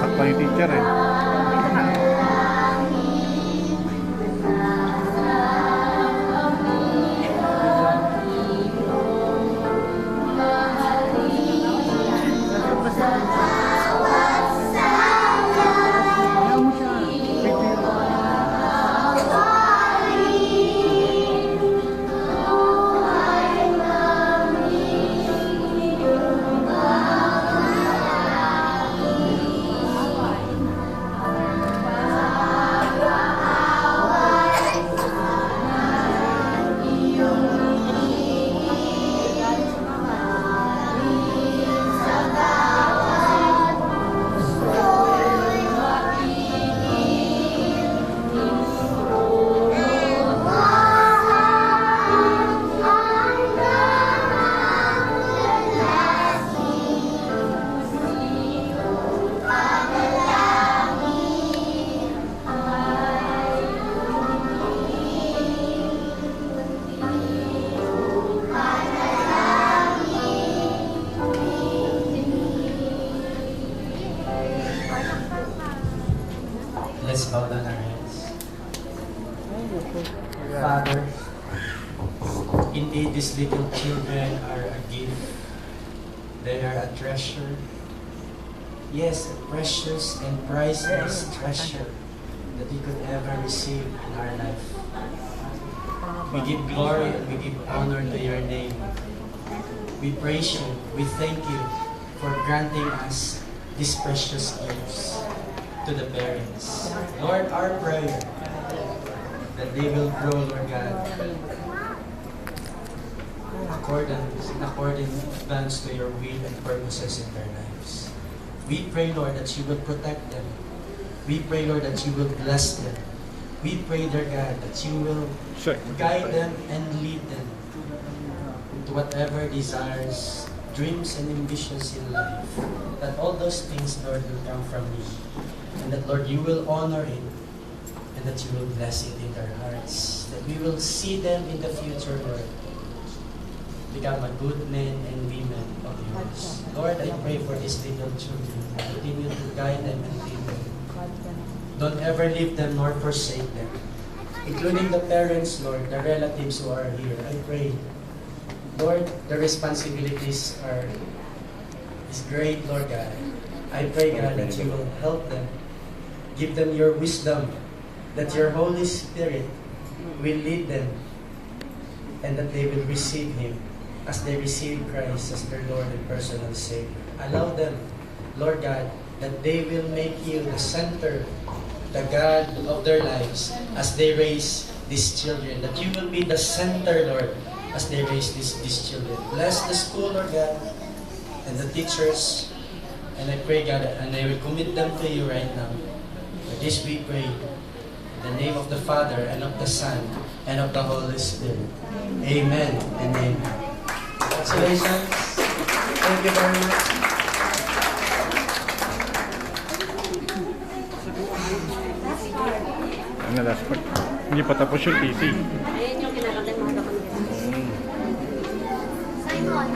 At pa yung teacher eh. Let's bow down our heads. Father, indeed these little children are a gift. They are a treasure. Yes, a precious and priceless treasure that we could ever receive in our life. We give glory and we give honor to your name. We praise you. We thank you for granting us these precious gifts to the parents. Lord, our prayer that they will grow, Lord God, in accordance to your will and purposes in their lives. We pray, Lord, that you will protect them. We pray, Lord, that you will bless them. We pray, dear God, that you will guide them and lead them to whatever desires, dreams, and ambitions in life. That all those things, Lord, will come from you. And that, Lord, you will honor it, and that you will bless it in their hearts. That we will see them in the future, Lord, become a good men and women of yours. Lord, I pray for these little children. Continue to guide them and lead them. Don't ever leave them nor forsake them. Including the parents, Lord, the relatives who are here. I pray, Lord, the responsibilities is great, Lord God. I pray, God, that you will help them. Give them your wisdom, that your Holy Spirit will lead them, and that they will receive Him as they receive Christ as their Lord and personal Savior. Allow them, Lord God, that they will make you the center, the God of their lives as they raise these children. That you will be the center, Lord, as they raise these children. Bless the school, Lord God, and the teachers. And I pray, God, and I will commit them to you right now. For this we pray, in the name of the Father, and of the Son, and of the Holy Spirit. Amen and amen. Congratulations. Thank you very much. Ang last part. Hindi pa tapos yung TC. Ayan yung kinakanta ng mga kapatid. Simon.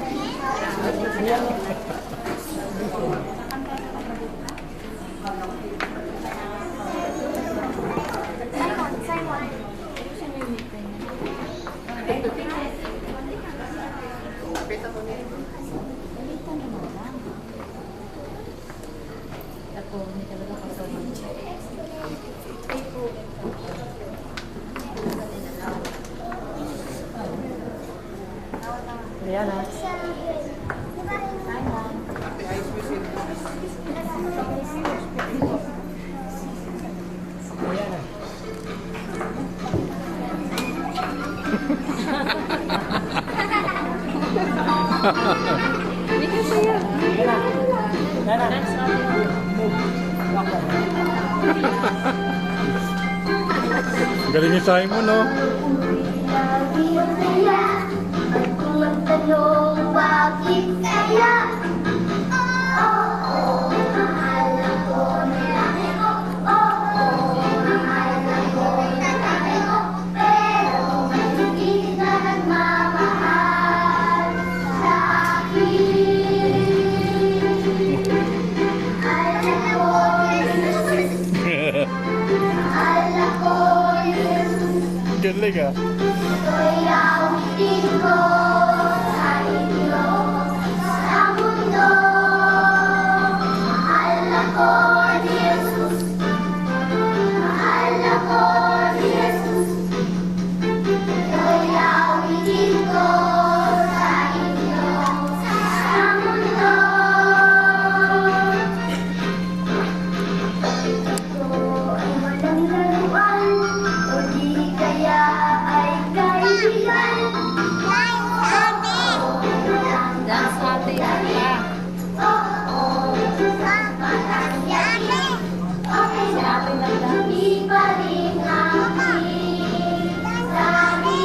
Ayan na. Hindi ka siya. Galing ni Simon, no? Magtanong bakit kaya? Oo, mahal ako nilaki ko. Oo, mahal ako tatay ko. Pero hindi ka nagmamahal sa akin. Alam ko Mahal ako, Jesus. Galing ah. Ito'y awitin ko sa inyo, sa mundo. Mahal ako ni Jesus. Mahal ako ni Jesus. Ito'y awitin ko sa inyo, sa mundo. Ito ay walang laruan, o di kaya ay kaibigan. Dance natin pa. Oo, papasyali. Okay lang, di pa rin aking sabi.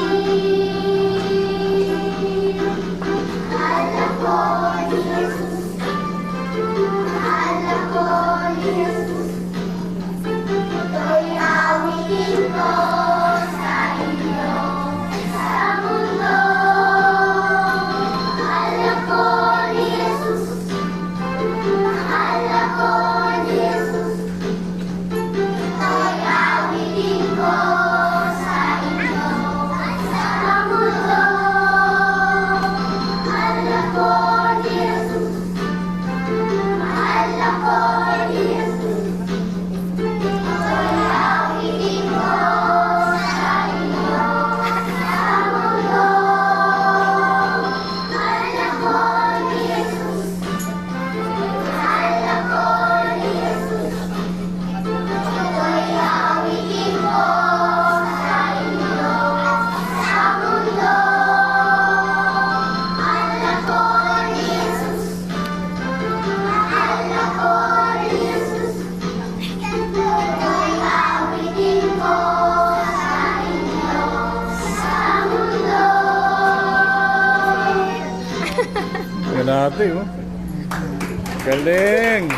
Mahal ako ni Jesus. Mahal ako ni Jesus. Ito'y awitin ko sa inyo, sa mundo. Mahal ako ni Jesus. Mahal ako ni Jesus. Ito'y awitin ko sa inyo, sa mundo. Mahal ako ni Jesus. Mahal ako ni Jesus. Ito'y awitin ko sa inyo, sa mundo. Mahal ako ni Jesus. Mahal ako ni Jesus. Ito'y awitin ko sa inyo, sa mundo. Mahal ako ni Jesus. Mahal ako ni Jesus. Ito'y awitin ko sa inyo, sa mundo. Ganate oh. Galing!